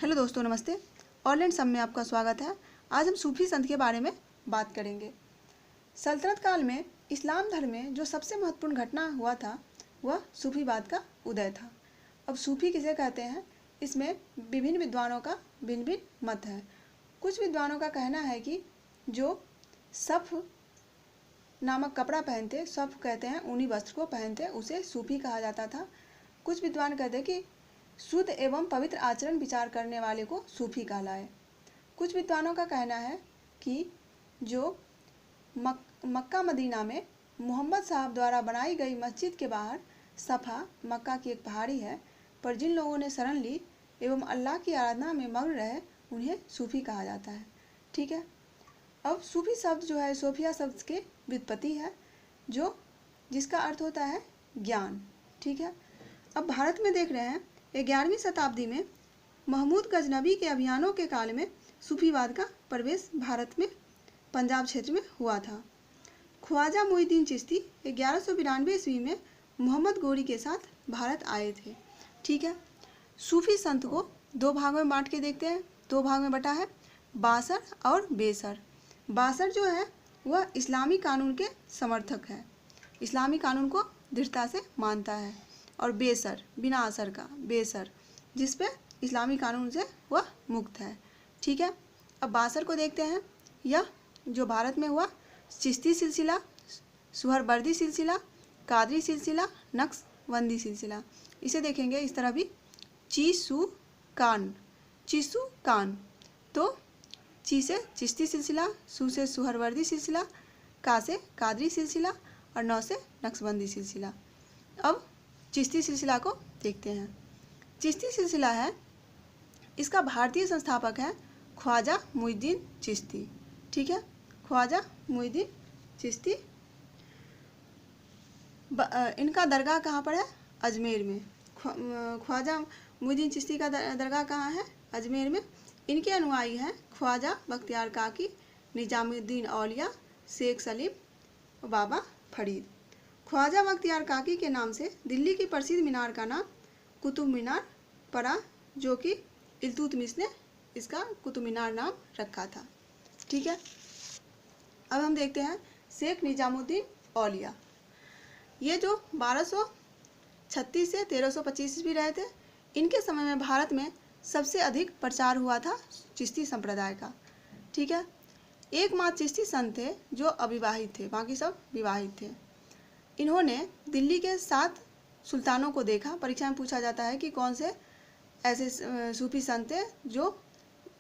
Hello दोस्तों, नमस्ते। Online सब में आपका स्वागत है। आज हम सूफी संत के बारे में बात करेंगे। सल्तनत काल में इस्लाम धर्म में जो सबसे महत्वपूर्ण घटना हुआ था वह सूफीवाद का उदय था। अब सूफी किसे कहते हैं, इसमें विभिन्न विद्वानों का भिन्न भिन्न मत है। कुछ विद्वानों का कहना है कि जो सफ़ नामक कपड़ा पहनते, सफ़ कहते हैं ऊनी वस्त्र को पहनते, उसे सूफी कहा जाता था। कुछ विद्वान कहते हैं कि शुद्ध एवं पवित्र आचरण विचार करने वाले को सूफी कहलाए। कुछ विद्वानों का कहना है कि जो मक्का मदीना में मोहम्मद साहब द्वारा बनाई गई मस्जिद के बाहर सफ़ा मक्का की एक पहाड़ी है, पर जिन लोगों ने शरण ली एवं अल्लाह की आराधना में मग्न रहे उन्हें सूफी कहा जाता है। ठीक है। अब सूफी शब्द जो है सोफिया शब्द के व्युत्पत्ति है, जिसका अर्थ होता है ज्ञान। ठीक है। अब भारत में देख रहे हैं 11वीं शताब्दी में महमूद गजनबी के अभियानों के काल में सूफीवाद का प्रवेश भारत में पंजाब क्षेत्र में हुआ था। ख्वाजा मोइनुद्दीन चिश्ती 1192 ईस्वी में मोहम्मद गोरी के साथ भारत आए थे। ठीक है। सूफी संत को दो भागों में बांट के देखते हैं। दो भाग में बटा है, बासर और बेसर। बासर जो है वह इस्लामी कानून के समर्थक है, इस्लामी कानून को दृढ़ता से मानता है। और बेसर बिना असर का बेसर, जिस पे इस्लामी कानून से वह मुक्त है। ठीक है। अब बासर को देखते हैं। यह जो भारत में हुआ चिश्ती सिलसिला, सुहरवर्दी सिलसिला, कादरी सिलसिला, नक्शबंदी सिलसिला, इसे देखेंगे इस तरह भी। चीसू कान, तो ची से चिश्ती सिलसिला, सू से सुहरवर्दी सिलसिला, का से कादरी सिलसिला और नौ से नक्शबंदी सिलसिला। अब चिश्ती सिलसिला को देखते हैं। चिश्ती सिलसिला है, इसका भारतीय संस्थापक है ख्वाजा मोइनुद्दीन चिश्ती। ठीक है। ख्वाजा मोइनुद्दीन चिश्ती। इनका दरगाह कहाँ पर है? अजमेर में। ख्वाजा मोइनुद्दीन चिश्ती का दरगाह कहाँ है? अजमेर में। इनके अनुयायी हैं ख्वाजा बख्तियार काकी, निजामुद्दीन औलिया, शेख सलीम, बाबा फरीद। ख्वाजा बख्तियार काकी के नाम से दिल्ली की प्रसिद्ध मीनार का नाम कुतुब मीनार पड़ा, जो कि इल्तुतमिश ने इसका कुतुब मीनार नाम रखा था। ठीक है। अब हम देखते हैं शेख निजामुद्दीन औलिया। ये जो 1236 से 1325 ईस्वी रहे थे, इनके समय में भारत में सबसे अधिक प्रचार हुआ था चिश्ती संप्रदाय का। ठीक है। एकमात्र चिश्ती संत थे जो अविवाहित थे, बाकी सब विवाहित थे। इन्होंने दिल्ली के 7 सुल्तानों को देखा। परीक्षा में पूछा जाता है कि कौन से ऐसे सूफी संत थे जो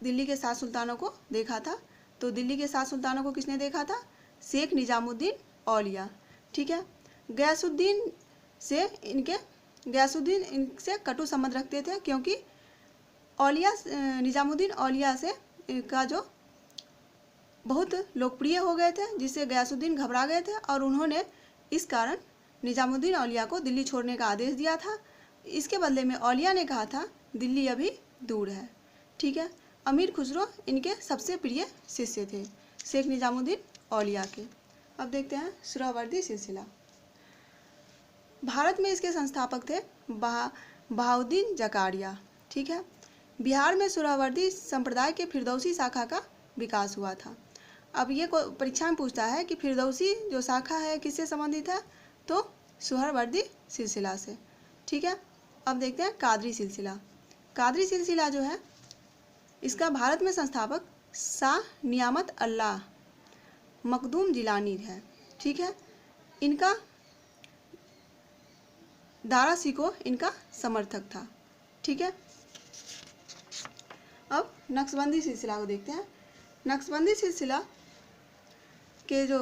दिल्ली के 7 सुल्तानों को देखा था। तो दिल्ली के 7 सुल्तानों को किसने देखा था? शेख निजामुद्दीन औलिया। ठीक है। गयासुद्दीन इनसे कटु संबंध रखते थे, क्योंकि निजामुद्दीन औलिया से का जो बहुत लोकप्रिय हो गए थे, जिससे गयासुद्दीन घबरा गए थे और उन्होंने इस कारण निजामुद्दीन औलिया को दिल्ली छोड़ने का आदेश दिया था। इसके बदले में औलिया ने कहा था दिल्ली अभी दूर है। ठीक है। अमीर खुसरो इनके सबसे प्रिय शिष्य थे, शेख निजामुद्दीन औलिया के। अब देखते हैं सुहरावर्दी सिलसिला। भारत में इसके संस्थापक थे बहाउद्दीन जकारिया। ठीक है। बिहार में सुहरावर्दी संप्रदाय के फिरदौसी शाखा का विकास हुआ था। अब ये परीक्षा में पूछता है कि फिरदौसी जो शाखा है किससे संबंधित है, तो सुहरावर्दी सिलसिला से। ठीक है। अब देखते हैं कादरी सिलसिला। कादरी सिलसिला जो है, इसका भारत में संस्थापक शाह नियामत अल्लाह मखदूम जिलानी है। ठीक है। इनका दारा सिकोह इनका समर्थक था। ठीक है। अब नक्शबंदी सिलसिला को देखते हैं। नक्शबंदी सिलसिला के जो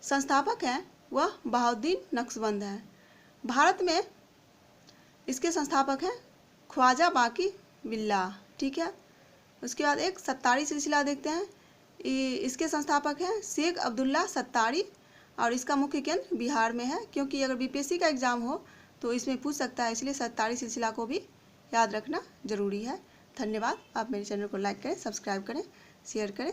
संस्थापक हैं वह बहाउद्दीन नक्शबंद हैं। भारत में इसके संस्थापक हैं ख्वाजा बाकी बिल्लाह। ठीक है। उसके बाद एक सत्तारी सिलसिला देखते हैं। इसके संस्थापक हैं शेख अब्दुल्ला सत्तारी और इसका मुख्य केंद्र बिहार में है, क्योंकि अगर बीपीएससी का एग्ज़ाम हो तो इसमें पूछ सकता है, इसलिए सत्तारी सिलसिला को भी याद रखना जरूरी है। धन्यवाद। आप मेरे चैनल को लाइक करें, सब्सक्राइब करें, शेयर करें।